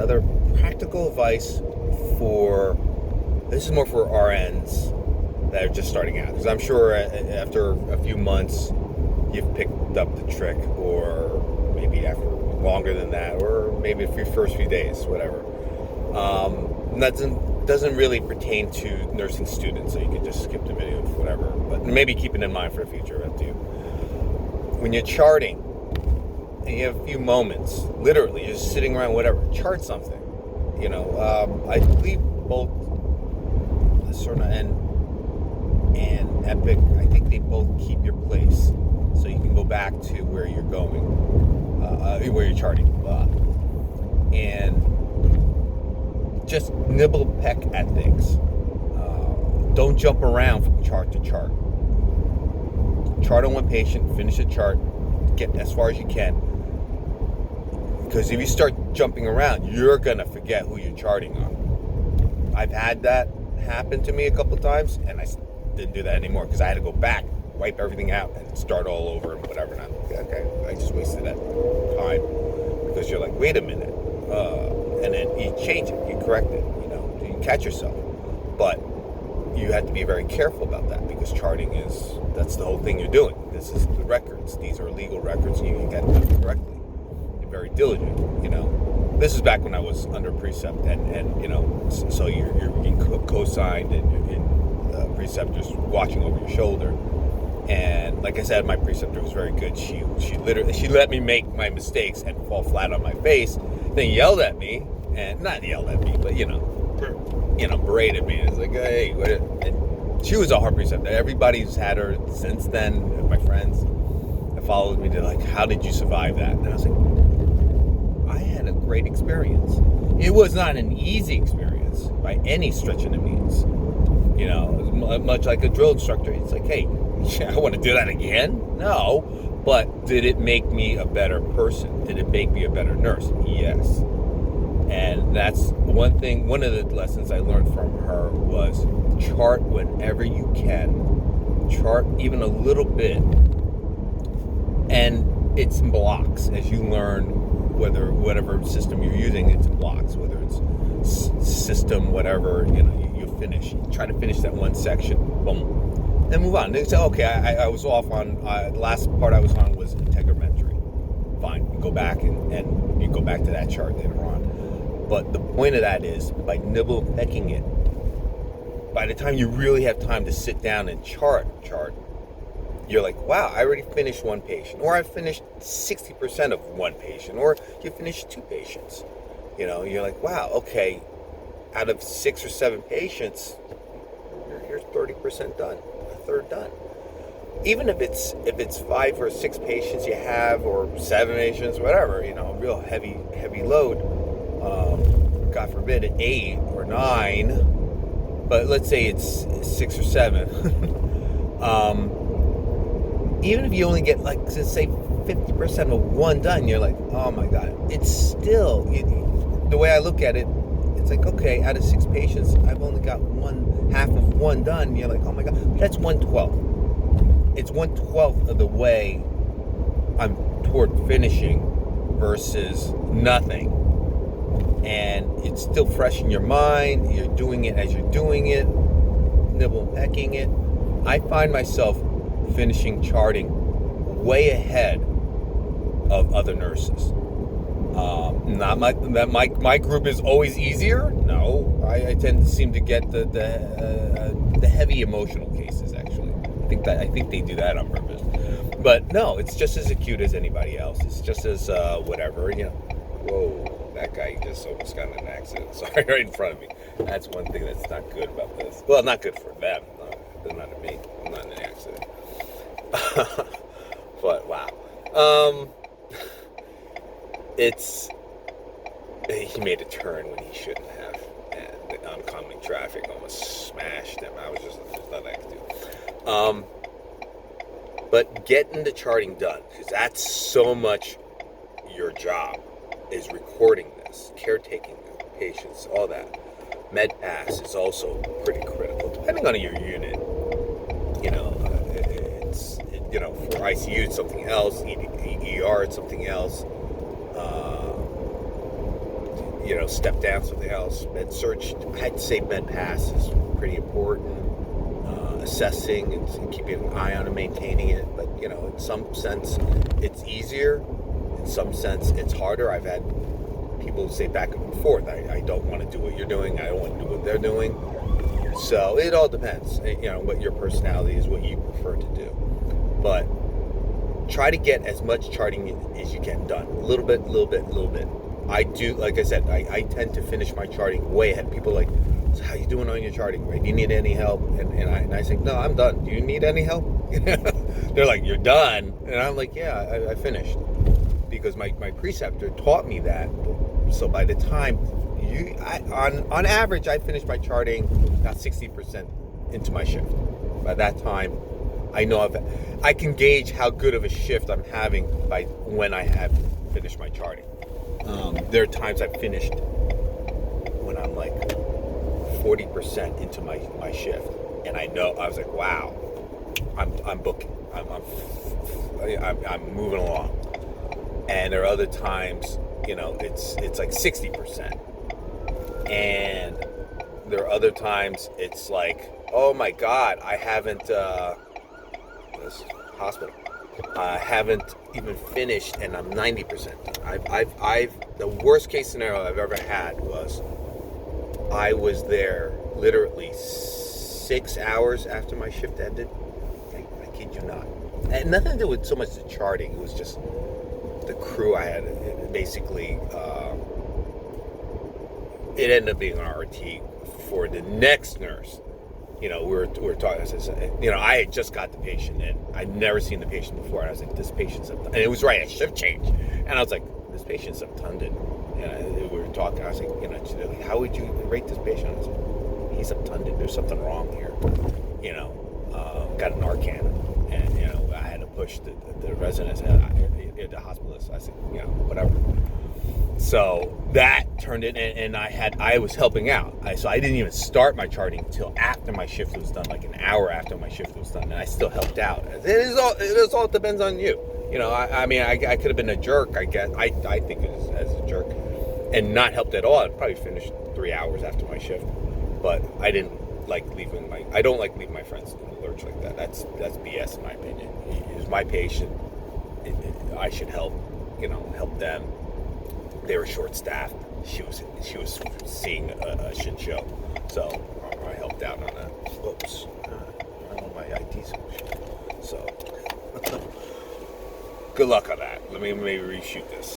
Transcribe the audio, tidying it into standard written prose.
another practical advice for, this is more for RNs that are just starting out, because I'm sure after a few months you've picked up the trick, or maybe after longer than that, or maybe for your first few days, whatever. Doesn't really pertain to nursing students, so you can just skip the video, whatever. But maybe keep it in mind for the future, up to you. When you're charting, and you have a few moments, literally, just sitting around, whatever, chart something. I believe both Cerna and Epic, I think they both keep your place, so you can go back to where you're going, where you're charting. And just nibble, peck at things. Don't jump around from chart to chart. Chart on one patient, finish a chart, get as far as you can. Because if you start jumping around, you're going to forget who you're charting on. I've had that happen to me a couple times, and I didn't do that anymore because I had to go back, wipe everything out, and start all over and whatever. And I'm like, okay, I just wasted that time. Because you're like, wait a minute. And then you change it, you correct it, you catch yourself. But you have to be very careful about that, because charting that's the whole thing you're doing. This is the records. These are legal records, and you got to do it correctly. You're very diligent, This is back when I was under precept, and so you're being co-signed, and preceptors watching over your shoulder. And like I said, my preceptor was very good. She let me make my mistakes and fall flat on my face, then yelled at me, and not yelled at me, but berated me. It's like, hey, and she was a hard preceptor. Everybody's had her since then. My friends that followed me, they're like, how did you survive that? And I was like, I had a great experience. It was not an easy experience by any stretch of the means. Much like a drill instructor, it's like, hey, I want to do that again? No. But did it make me a better person? Did it make me a better nurse? Yes. And that's one thing, one of the lessons I learned from her was chart whenever you can. Chart even a little bit. And it's in blocks. As you learn, whatever system you're using, it's in blocks. Whether it's system, whatever, you finish. You try to finish that one section, boom. And move on. They say, okay, I was off on, the last part I was on was integumentary. Fine, you go back and you go back to that chart later on. But the point of that is, by nibble pecking it, by the time you really have time to sit down and chart, you're like, wow, I already finished one patient, or I finished 60% of one patient, or you finished two patients. You're like, wow, okay, out of 6 or 7 patients, you're 30% done. Third done. Even if it's 5 or 6 patients you have, or 7 patients, whatever, real heavy load. God forbid 8 or 9, but let's say it's 6 or 7. Even if you only get, like, let's say 50% of one done, you're like, oh my God, it's still, the way I look at it, it's like, okay, out of 6 patients, I've only got half of one done. And you're like, oh my God, but that's 1/12. It's 1/12 of the way I'm toward finishing versus nothing. And it's still fresh in your mind. You're doing it as you're doing it, nibble pecking it. I find myself finishing charting way ahead of other nurses. Not my group is always easier. No, I tend to seem to get the heavy emotional cases. Actually, I think they do that on purpose. But no, it's just as acute as anybody else. It's just as whatever. Whoa, that guy just almost got in an accident. Sorry, right in front of me. That's one thing that's not good about this. Well, not good for them. No, not me. I'm not in an accident. But wow. He made a turn when he shouldn't have, and the oncoming traffic almost smashed him. I was just nothing I could do. But getting the charting done, because that's so much your job, is recording this, caretaking the patients, all that. Med pass is also pretty critical, depending on your unit. For ICU it's something else, ER it's something else. step down something else. Med search, I'd say med pass is pretty important. Assessing and keeping an eye on and maintaining it. But, in some sense, it's easier. In some sense, it's harder. I've had people say back and forth, I don't want to do what you're doing. I don't want to do what they're doing. So it all depends, what your personality is, what you prefer to do. But try to get as much charting as you can done. A little bit. I do, like I said, I tend to finish my charting way ahead. People are like, so how you doing on your charting? Right? Do you need any help? And I say, no, I'm done. Do you need any help? They're like, you're done? And I'm like, yeah, I finished. Because my preceptor taught me that. So by the time on average, I finished my charting about 60% into my shift. By that time, I know I can gauge how good of a shift I'm having by when I have finished my charting. There are times I've finished when I'm like 40% into my shift, and I was like, wow, I'm booking, I'm moving along. And there are other times, it's like 60%, and there are other times it's like, oh my God, I haven't this hospital. I haven't even finished, and I'm 90%. The worst case scenario I've ever had was I was there literally 6 hours after my shift ended. I kid you not. And nothing to do with so much the charting. It was just the crew I had. Basically, it ended up being an RT for the next nurse. We were talking. I had just got the patient in. I'd never seen the patient before. And I was like, this patient's and it was right at shift change. And I was like, this patient's obtunded. And we were talking. I was like, she's like, how would you rate this patient? I was like, he's obtunded. There's something wrong here. Got an Narcan, and I had to push the residents and the hospitalist. I said, whatever. So that turned it, and I was helping out. So I didn't even start my charting until after my shift was done, like an hour after my shift was done, and I still helped out. It all depends on you. I could have been a jerk. I guess I think it was as a jerk, and not helped at all. I'd probably finished 3 hours after my shift, but I didn't like leaving I don't like leaving my friends in the lurch like that. That's BS in my opinion. He was my patient. I should help them. They were short-staffed. She was seeing a shit show, so I helped out on that. Oops, I don't know my ID solution. So good luck on that. Let me maybe reshoot this.